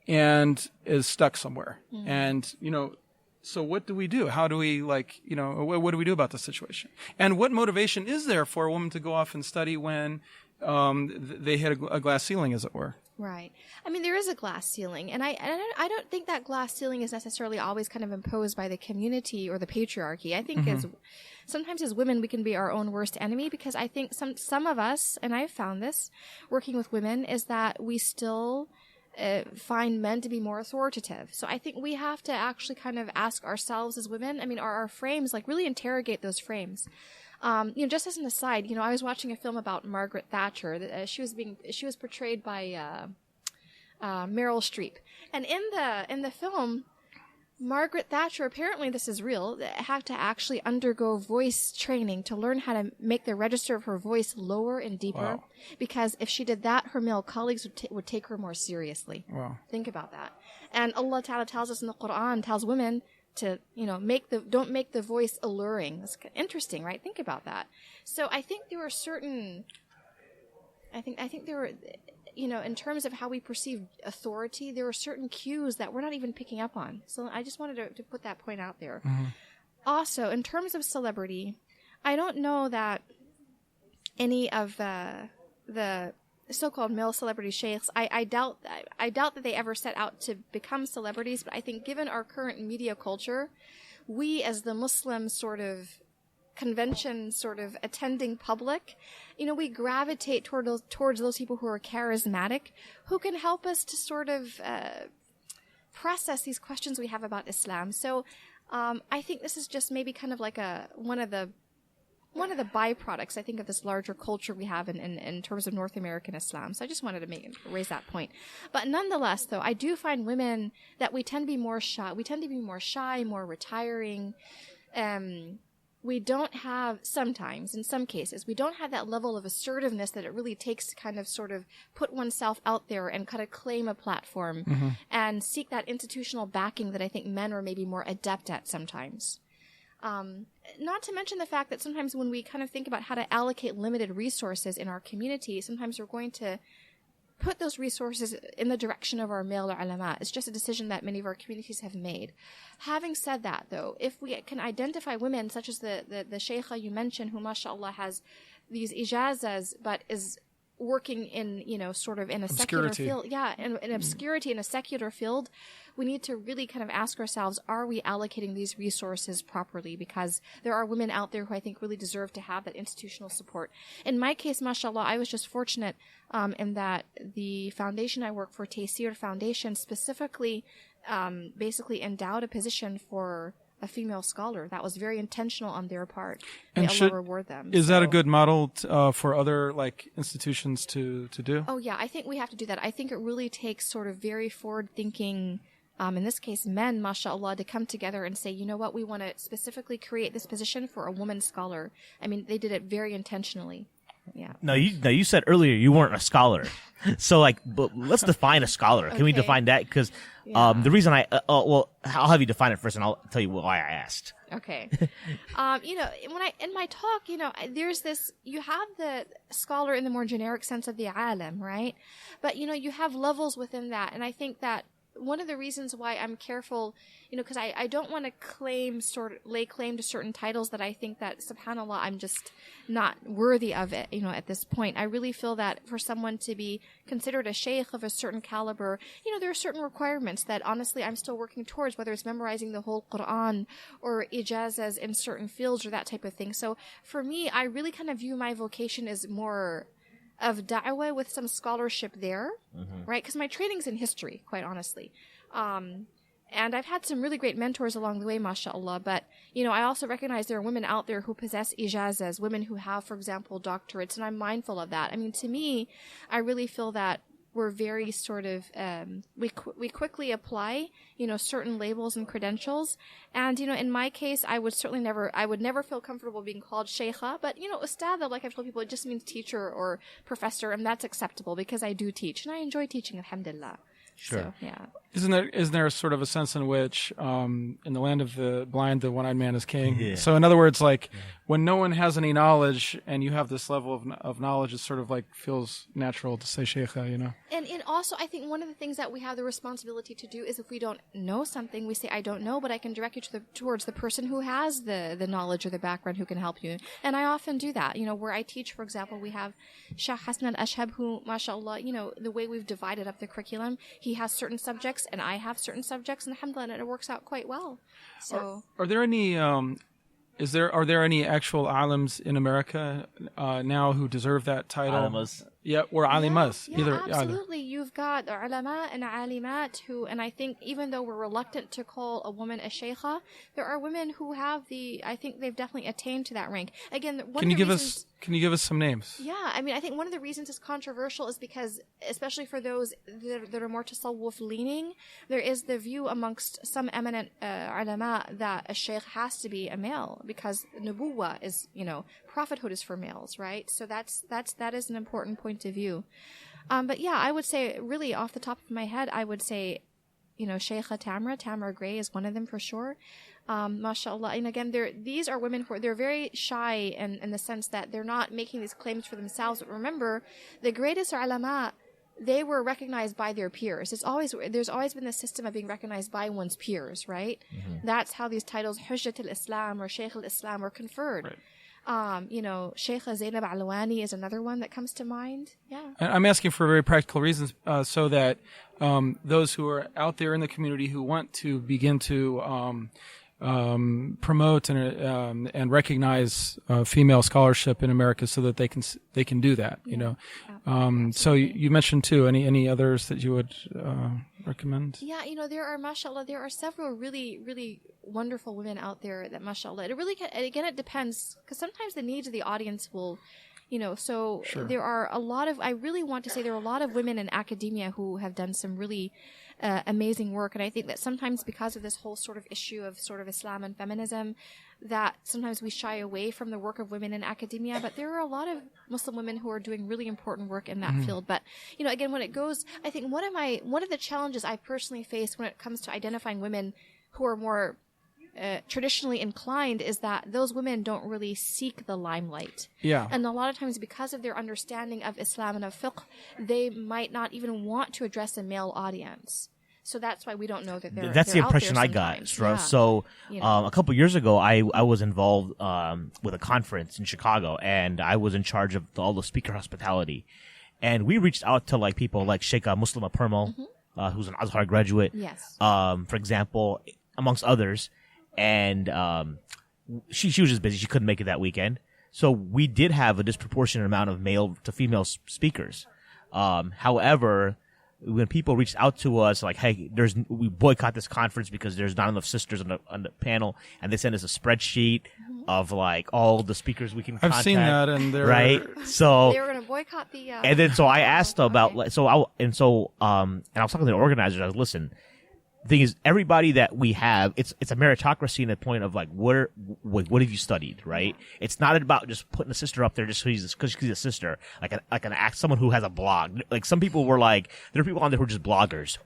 and is stuck somewhere. And so what do we do? How do we what do we do about the situation? And what motivation is there for a woman to go off and study when they hit a glass ceiling, as it were? Right. I mean, there is a glass ceiling, and I don't think that glass ceiling is necessarily always kind of imposed by the community or the patriarchy. I think sometimes as women we can be our own worst enemy, because I think some of us, and I've found this working with women, is that we still find men to be more authoritative. So I think we have to actually kind of ask ourselves as women, I mean, are our frames, like, really interrogate those frames. Just as an aside, I was watching a film about Margaret Thatcher. She was portrayed by Meryl Streep, and in the film, Margaret Thatcher, apparently this is real, had to actually undergo voice training to learn how to make the register of her voice lower and deeper. Wow. Because if she did that, her male colleagues would take her more seriously. Wow. Think about that. And Allah Ta'ala tells us in the Quran, tells women to, don't make the voice alluring. That's interesting, right? Think about that. So I think there were certain, I think there were, in terms of how we perceive authority, there were certain cues that we're not even picking up on. So I just wanted to put that point out there. Also, in terms of celebrity, I don't know that any of the so-called male celebrity sheikhs, I doubt that they ever set out to become celebrities, but I think given our current media culture, we as the Muslim sort of convention sort of attending public, we gravitate towards those people who are charismatic, who can help us to sort of process these questions we have about Islam. So I think this is just maybe kind of like one of the byproducts, I think, of this larger culture we have in terms of North American Islam. So I just wanted to raise that point. But nonetheless, though, I do find women that we tend to be more shy. We tend to be more shy, more retiring. We don't have, sometimes, in some cases, we don't have that level of assertiveness that it really takes to kind of sort of put oneself out there and kind of claim a platform and seek that institutional backing that I think men are maybe more adept at sometimes. Not to mention the fact that sometimes when we kind of think about how to allocate limited resources in our community, sometimes we're going to put those resources in the direction of our male ulama. It's just a decision that many of our communities have made. Having said that, though, if we can identify women such as the sheikha you mentioned, who mashallah has these ijazas, but is working in, sort of in a secular field. Yeah, in obscurity, in a secular field, we need to really kind of ask ourselves, are we allocating these resources properly? Because there are women out there who I think really deserve to have that institutional support. In my case, mashallah, I was just fortunate in that the foundation I work for, Tayseer Foundation, specifically basically endowed a position for a female scholar. That was very intentional on their part. May Allah reward them. Is that a good model for other institutions to do? Oh yeah, I think we have to do that. I think it really takes sort of very forward-thinking, in this case, men, mashallah, to come together and say, you know what, we want to specifically create this position for a woman scholar. I mean, they did it very intentionally. Yeah. Now you said earlier you weren't a scholar, so but let's define a scholar. Can we define that? Because the reason I'll have you define it first, and I'll tell you why I asked. Okay. In my talk, there's this. You have the scholar in the more generic sense of the alim, right? But you have levels within that, and I think that one of the reasons why I'm careful, because I don't want to lay claim to certain titles that I think that, subhanAllah, I'm just not worthy of it, at this point. I really feel that for someone to be considered a sheikh of a certain caliber, there are certain requirements that, honestly, I'm still working towards, whether it's memorizing the whole Quran or ijazas in certain fields or that type of thing. So for me, I really kind of view my vocation as more of da'wah with some scholarship there, right? Because my training's in history, quite honestly. And I've had some really great mentors along the way, mashallah. But, I also recognize there are women out there who possess ijazas, women who have, for example, doctorates, and I'm mindful of that. I mean, to me, I really feel that we're very sort of we quickly apply certain labels and credentials, and in my case I would never feel comfortable being called sheikha, but ustadha, like I've told people, it just means teacher or professor, and that's acceptable because I do teach and I enjoy teaching, alhamdulillah. Sure. So, yeah. Isn't there sort of a sense in which, in the land of the blind, the one-eyed man is king? Yeah. So in other words, like when no one has any knowledge and you have this level of knowledge, it sort of like feels natural to say sheikha, And also, I think one of the things that we have the responsibility to do is if we don't know something, we say, I don't know, but I can direct you towards the person who has the knowledge or the background who can help you. And I often do that. Where I teach, for example, we have Sheikh Hassan al-Ashhab who, mashallah, the way we've divided up the curriculum, he has certain subjects and I have certain subjects, and alhamdulillah, and it works out quite well. So, are there any are there any actual alims in America now who deserve that title? Alimas. Yeah, or alimas. Yeah, absolutely. You've got ulama and alimat who, and I think even though we're reluctant to call a woman a sheikha, there are women who have I think they've definitely attained to that rank. Again, Can you give us some names? Yeah, I mean, I think one of the reasons it's controversial is because, especially for those that are more tasawwuf leaning, there is the view amongst some eminent ulama that a sheikh has to be a male because nubuwah is, prophethood is for males, right? So that is an important point of view. But yeah, I would say, really off the top of my head, I would say, Sheikha Tamra Gray is one of them for sure. Mashallah. And again, these are women they're very shy in the sense that they're not making these claims for themselves. But remember, the greatest ulama, they were recognized by their peers. There's always been the system of being recognized by one's peers, right? Mm-hmm. That's how these titles, Hujjat al-Islam or Shaykh al-Islam, were conferred. Right. Sheikha Zaynab Ansari is another one that comes to mind. Yeah. I'm asking for very practical reasons, so that those who are out there in the community who want to begin to promote and recognize female scholarship in America, so that they can do that. So you mentioned too. Any others that you would recommend? Yeah, there are, mashallah, there are several really, really wonderful women out there that, mashallah, it depends, because sometimes the needs of the audience will, so sure. There are I really want to say there are a lot of women in academia who have done some really amazing work. And I think that sometimes because of this whole sort of issue of sort of Islam and feminism, that sometimes we shy away from the work of women in academia, but there are a lot of Muslim women who are doing really important work in that field. But, again, when it goes, I think one of the challenges I personally face when it comes to identifying women who are more traditionally inclined is that those women don't really seek the limelight. Yeah. And a lot of times, because of their understanding of Islam and of fiqh, they might not even want to address a male audience. So that's why we don't know that that's the impression I got. Yeah. So a couple years ago, I was involved with a conference in Chicago, and I was in charge of all the speaker hospitality. And we reached out to people like Sheikha Muslima Permal, who's an Azhar graduate. Yes. For example, amongst others. And she was just busy. She couldn't make it that weekend. So we did have a disproportionate amount of male to female speakers. However, when people reached out to us like, hey, we boycott this conference because there's not enough sisters on the panel, and they sent us a spreadsheet of all the speakers we can contact. I've seen that, and they're right. So they were going to boycott the. And then so I asked about I was talking to the organizers. I was listen. The thing is, everybody that we have, it's a meritocracy in the point of what have you studied, right? It's not about just putting a sister up there just because she's a sister, someone who has a blog. Some people were there are people on there who are just bloggers.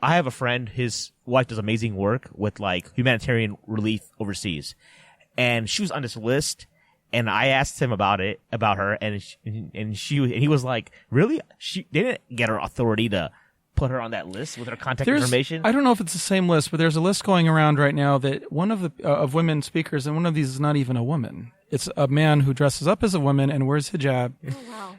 I have a friend, his wife does amazing work with humanitarian relief overseas, and she was on this list. And I asked him about her, and he was like, really? They didn't get her authority to put her on that list with her contact information? I don't know if it's the same list, but there's a list going around right now that one of the of women speakers, and one of these is not even a woman. It's a man who dresses up as a woman and wears hijab. Oh, wow.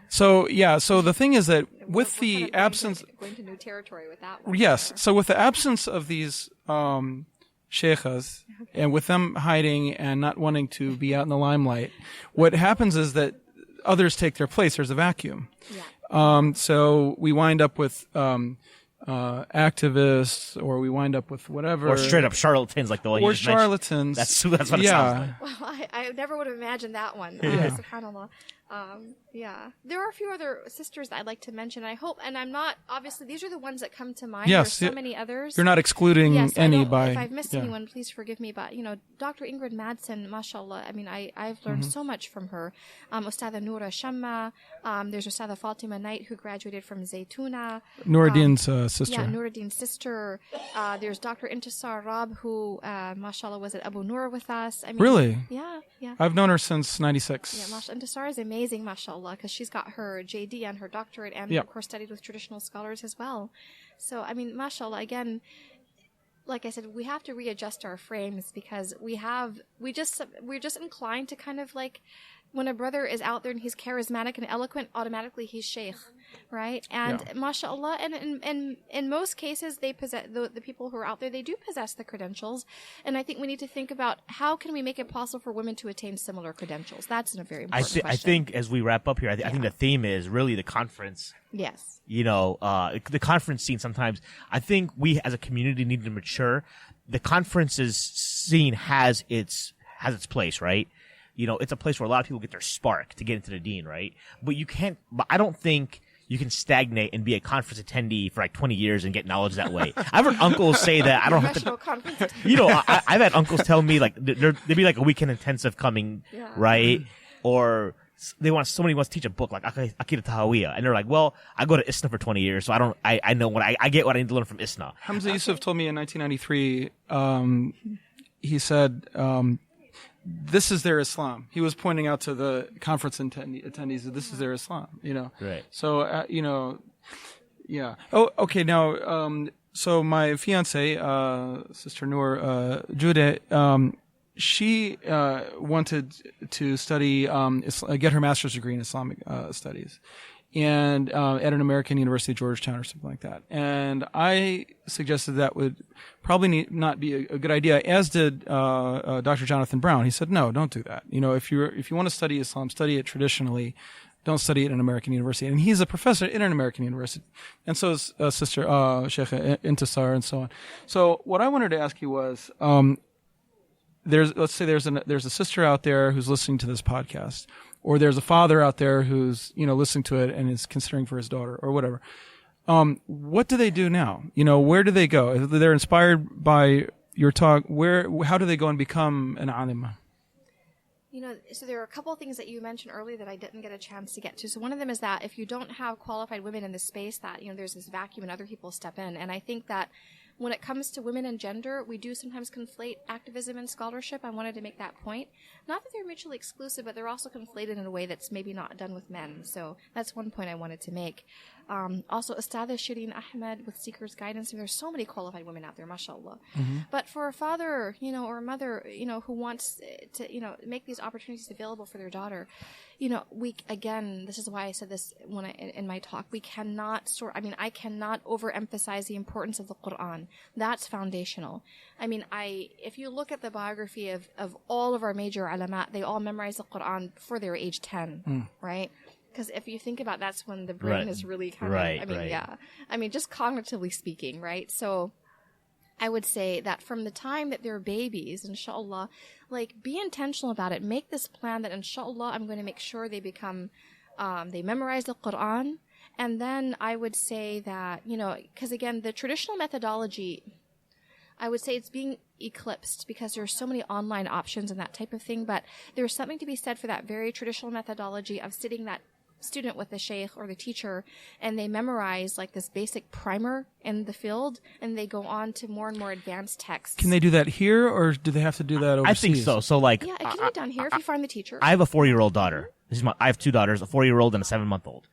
So the thing is that with the absence, going to new territory with that one. Yes. So with the absence of these sheikhas, and with them hiding and not wanting to be out in the limelight, what happens is that others take their place. There's a vacuum. Yeah. So we wind up with activists, or we wind up with whatever, or straight up charlatans like the one you just charlatans. Mentioned. That's what it sounds like. Well, I never would have imagined that one. Yeah. SubhanAllah. Yeah, there are a few other sisters that I'd like to mention. I hope, and I'm not, obviously, these are the ones that come to mind. Yes, There's so many others. You're not excluding any by... If I've missed anyone, please forgive me. But, Dr. Ingrid Madsen, mashallah, I mean, I've learned so much from her. Ustadha Noura Shamma, there's Ustadha Fatima Knight, who graduated from Zaytuna. Nuruddin's sister. Yeah, Nuruddin's sister. There's Dr. Intisar Rab, who, mashallah, was at Abu Nur with us. I mean, Really? Yeah. I've known her since 96. Yeah, mashallah. Intisar is amazing, mashallah, because she's got her JD and her doctorate and, of course, studied with traditional scholars as well. So, I mean, mashallah, again, like I said, we have to readjust our frames because we're just inclined to kind of like, when a brother is out there and he's charismatic and eloquent, automatically he's sheikh, right? And mashallah, and in most cases, they possess the people who are out there. They do possess the credentials, and I think we need to think about how can we make it possible for women to attain similar credentials. That's a very important question. I think as we wrap up here, I think the theme is really the conference. Yes. The conference scene. Sometimes I think we as a community need to mature. The conferences scene has its place, right? It's a place where a lot of people get their spark to get into the deen, right? But I don't think you can stagnate and be a conference attendee for like 20 years and get knowledge that way. I've heard uncles say that I don't have to, I've had uncles tell me like, there'd be like a weekend intensive coming, right? Or somebody wants to teach a book like Aqidah Tahawiyah. And they're like, well, I go to ISNA for 20 years, so I know I get what I need to learn from ISNA. Hamza Yusuf told me in 1993, he said, this is their Islam. He was pointing out to the conference attendees that this is their Islam, Right. So, yeah. Oh, okay. Now, so my fiance, Sister Noor, Jude, she wanted to study, get her master's degree in Islamic studies, and at an American University, Georgetown, or something like that. And I suggested that would probably not be a good idea, as did Dr. Jonathan Brown. He said, no, don't do that. If you want to study Islam, study it traditionally. Don't study it at an American university. And he's a professor in an American university. And so is Sister Sheikh Intisar, and so on. So what I wanted to ask you was, let's say there's a sister out there who's listening to this podcast, or there's a father out there who's, listening to it and is considering for his daughter or whatever. What do they do now? Where do they go? If they're inspired by your talk, how do they go and become an alima? So there are a couple of things that you mentioned earlier that I didn't get a chance to get to. So one of them is that if you don't have qualified women in the space, that, there's this vacuum and other people step in. And I think that when it comes to women and gender, we do sometimes conflate activism and scholarship. I wanted to make that point. Not that they're mutually exclusive, but they're also conflated in a way that's maybe not done with men. So that's one point I wanted to make. Also, Ustadha Shireen Ahmed with Seeker's Guidance. There's so many qualified women out there, mashallah. Mm-hmm. But for a father, or a mother, who wants to, make these opportunities available for their daughter, this is why I said this in my talk, I cannot overemphasize the importance of the Quran. That's foundational. If you look at the biography of all of our major ulama, they all memorized the Quran before they were age 10, right? Because if you think about, that's when the brain is really kind of, just cognitively speaking, right? So I would say that from the time that they're babies, inshallah, be intentional about it. Make this plan that, inshallah, I'm going to make sure they become, they memorize the Quran. And then I would say that, because again, the traditional methodology, I would say it's being eclipsed because there are so many online options and that type of thing. But there's something to be said for that very traditional methodology of sitting that student with the sheikh or the teacher, and they memorize this basic primer in the field, and they go on to more and more advanced texts. Can they do that here, or do they have to do that overseas? I think so. So yeah, it can be done here if you find the teacher. I have a 4-year-old daughter. I have 2 daughters, a 4-year-old and a 7-month-old.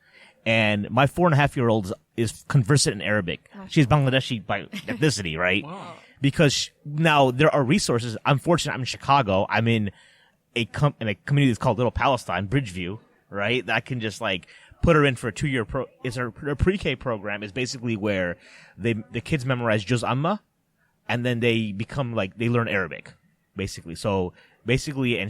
And my 4.5-year-old is conversant in Arabic. She's Bangladeshi by ethnicity, right? Wow. Because now there are resources. I'm fortunate. I'm in Chicago. I'm in a community that's called Little Palestine, Bridgeview, right? That can just put her in for a 2-year it's her pre-K program is basically where the kids memorize Juz Amma, and then they become they learn Arabic, basically. So basically, and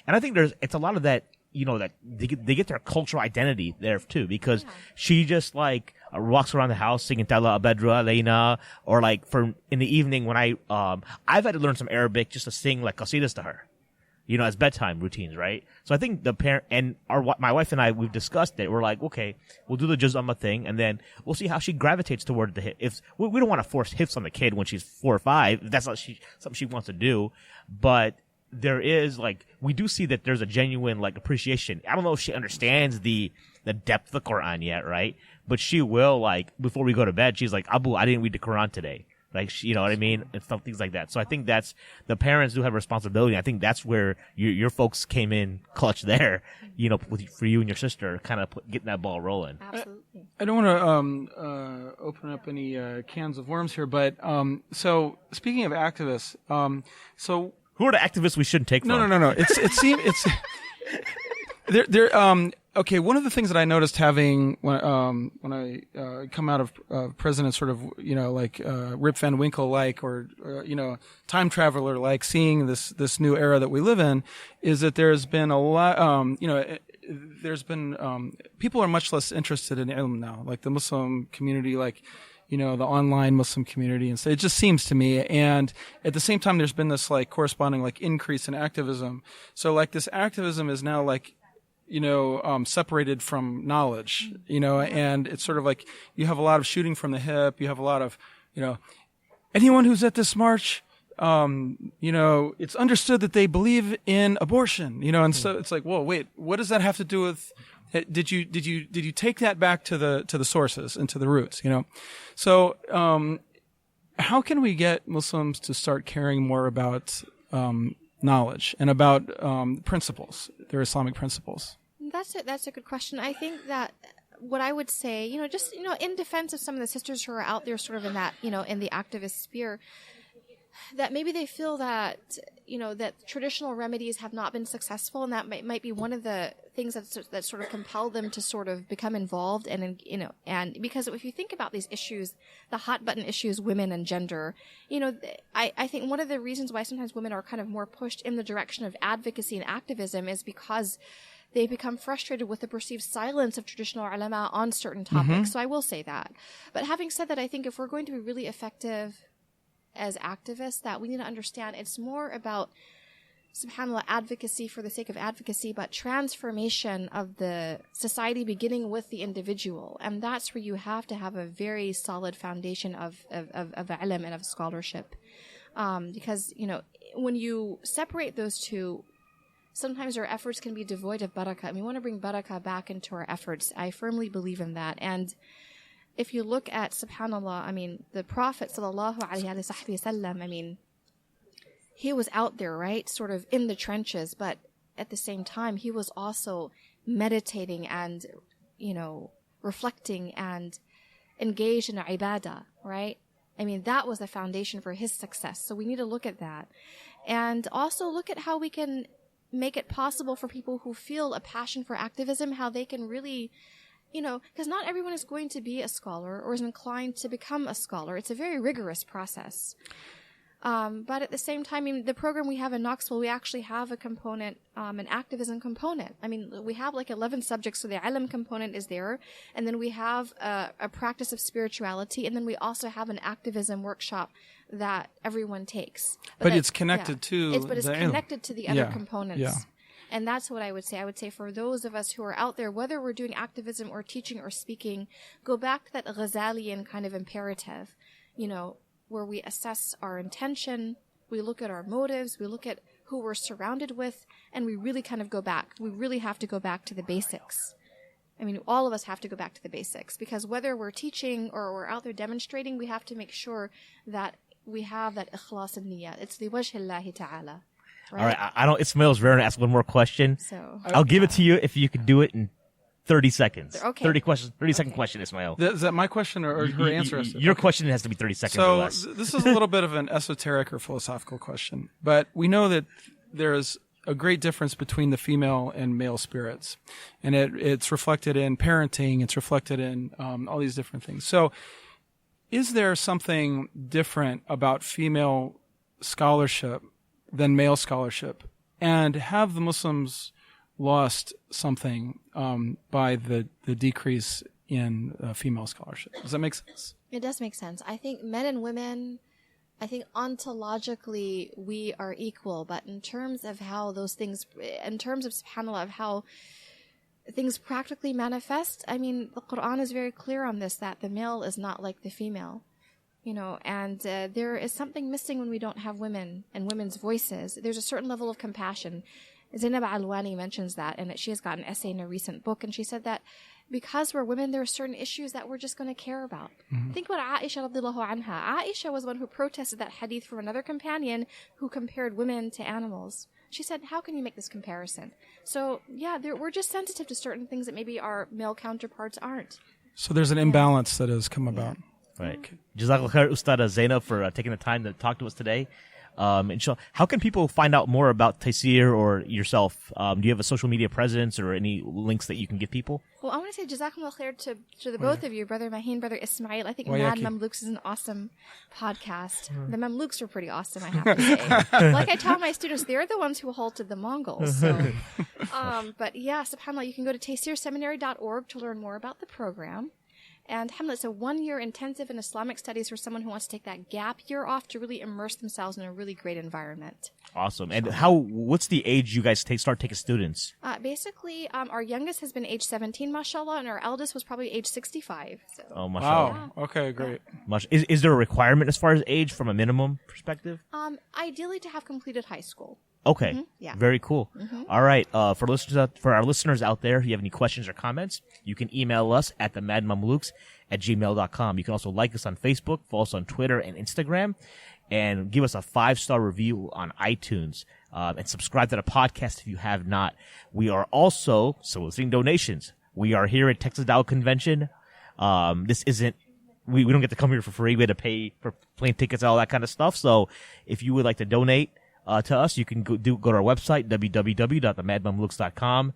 I think it's a lot of that, that they get their cultural identity there too, because she just walks around the house singing Tala Abedra, Leina, or in the evening when I've had to learn some Arabic just to sing qasidas to her. as bedtime routines, right? So I think the parent and my wife and I, we've discussed it. We're like, okay, we'll do the juz amma thing, and then we'll see how she gravitates toward the hit. If we don't want to force hifz on the kid when she's 4 or 5, if that's not something she wants to do, but there is we do see that there's a genuine appreciation. I don't know if she understands the depth of the Quran yet, right? But she will before we go to bed, she's like, Abu, I didn't read the Quran today. You know what I mean? And stuff, things like that. So I think that's, the parents do have a responsibility. I think that's where your folks came in clutch there, for you and your sister, kind of getting that ball rolling. Absolutely. I don't want to open up any cans of worms here, but so speaking of activists, so who are the activists we shouldn't take from? No. It's okay. One of the things that I noticed having when I come out of prison and sort of Rip Van Winkle or time traveler seeing this new era that we live in, is that there's been a lot there's been people are much less interested in ilm now, the Muslim community, the online Muslim community, and so it just seems to me. And at the same time, there's been this corresponding increase in activism. So this activism is now separated from knowledge, and it's sort of you have a lot of shooting from the hip. You have a lot of, anyone who's at this march, it's understood that they believe in abortion, and so it's whoa, wait, what does that have to do with? Did you take that back to the sources and to the roots, So, how can we get Muslims to start caring more about knowledge and about principles, their Islamic principles? That's a good question. I think that what I would say, in defense of some of the sisters who are out there sort of in that, in the activist sphere, that maybe they feel that, that traditional remedies have not been successful, and that might be one of the things that sort of compel them to sort of become involved. And because if you think about these issues, the hot button issues, women and gender, I think one of the reasons why sometimes women are kind of more pushed in the direction of advocacy and activism is because they become frustrated with the perceived silence of traditional ulama on certain topics. Mm-hmm. So I will say that. But having said that, I think if we're going to be really effective as activists, that we need to understand it's more about, subhanAllah, advocacy for the sake of advocacy, but transformation of the society beginning with the individual. And that's where you have to have a very solid foundation of ilm and of scholarship. Because, when you separate those two, sometimes our efforts can be devoid of barakah. And we want to bring barakah back into our efforts. I firmly believe in that. And if you look at, subhanAllah, the Prophet sallallahu alaihi wasallam, he was out there, right? Sort of in the trenches, but at the same time, he was also meditating and, reflecting and engaged in ibadah, right? That was the foundation for his success. So we need to look at that. And also look at how we can make it possible for people who feel a passion for activism, how they can really, because not everyone is going to be a scholar or is inclined to become a scholar. It's a very rigorous process. But at the same time, the program we have in Knoxville, we actually have a component, an activism component. We have 11 subjects, so the ilm component is there. And then we have a practice of spirituality. And then we also have an activism workshop that everyone takes. But it's connected to it's connected to the other components. Yeah. And that's what I would say. I would say for those of us who are out there, whether we're doing activism or teaching or speaking, go back to that Ghazalian kind of imperative, where we assess our intention, we look at our motives, we look at who we're surrounded with, and we really kind of go back. We really have to go back to the basics. All of us have to go back to the basics, because whether we're teaching or we're out there demonstrating, we have to make sure that we have that ikhlas and niyyah. It's li wajhillahi ta'ala. Right? All right, I don't. Ismail's rare to ask one more question. So I'll give it to you if you could do it in 30 seconds. Okay. 30-second question, Ismail. Is that my question or her answer? Your question has to be 30 seconds or less. So this is a little bit of an esoteric or philosophical question, but we know that there is a great difference between the female and male spirits, and it's reflected in parenting. It's reflected in all these different things. So, is there something different about female scholarship than male scholarship? And have the Muslims lost something by the decrease in female scholarship? Does that make sense? it does make sense. I think men and women I think ontologically we are equal, but in terms of how those things, in terms of subhanAllah, of how things practically manifest, I mean, the Quran is very clear on this, that the male is not like the female, you know, and there is something missing when we don't have women and women's voices. There's a certain level of compassion. Zainab Alwani mentions that, and that she has got an essay in a recent book, and she said that because we're women, there are certain issues that we're just going to care about. Think about Aisha radiallahu anha. Aisha was one who protested that hadith from another companion who compared women to animals. She said, how can you make this comparison? So, yeah, we're just sensitive to certain things that maybe our male counterparts aren't. So there's an imbalance that has come about. Right. Jazakallah khair, Ustadha Zaynab, for taking the time to talk to us today. Inshallah, how can people find out more about Tayseer or yourself? Do you have a social media presence or any links that you can give people? Well, I want to say Jazakumullah khair to the both of you, Brother Mahin, Brother Ismail. I think Mad Mamluks is an awesome podcast. The Mamluks were pretty awesome, I have to say. Like I tell my students, they're the ones who halted the Mongols. So, but yeah, subhanAllah, you can go to tayseerseminary.org to learn more about the program. And alhamdulillah, it's a 1-year intensive in Islamic Studies for someone who wants to take that gap year off to really immerse themselves in a really great environment. Awesome. And what's the age you guys start taking students? Basically, our youngest has been age 17, mashallah, and our eldest was probably age 65. So. Oh, mashallah. Wow. Okay, great. Is there a requirement as far as age from a minimum perspective? Ideally to have completed high school. Okay. Yeah. Very cool. All right. For our listeners out there, if you have any questions or comments, you can email us at themadmamluks@gmail.com. You can also like us on Facebook, follow us on Twitter and Instagram, and give us a 5-star review on iTunes. And subscribe to the podcast if you have not. We are also soliciting donations. We are here at Texas Dawah Convention. This isn't, we don't get to come here for free. We had to pay for plane tickets and all that kind of stuff. So if you would like to donate to us, you can go to our website, www.themadmamluks.com,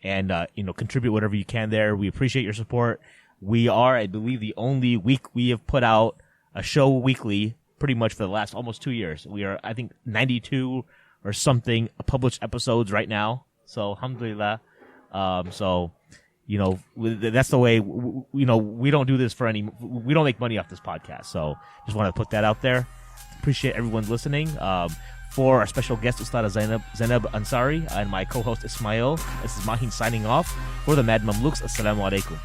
and contribute whatever you can there. We appreciate your support. We are, I believe, the only week we have put out a show weekly pretty much for the last almost 2 years. We are, I think, 92 or something published episodes right now. So, alhamdulillah. That's the way, we don't do this we don't make money off this podcast. So, just want to put that out there. Appreciate everyone listening. For our special guest, Ustadha Zaynab Ansari, and my co-host Ismail, this is Mahin signing off for the Mad Mamluks. Assalamu alaikum.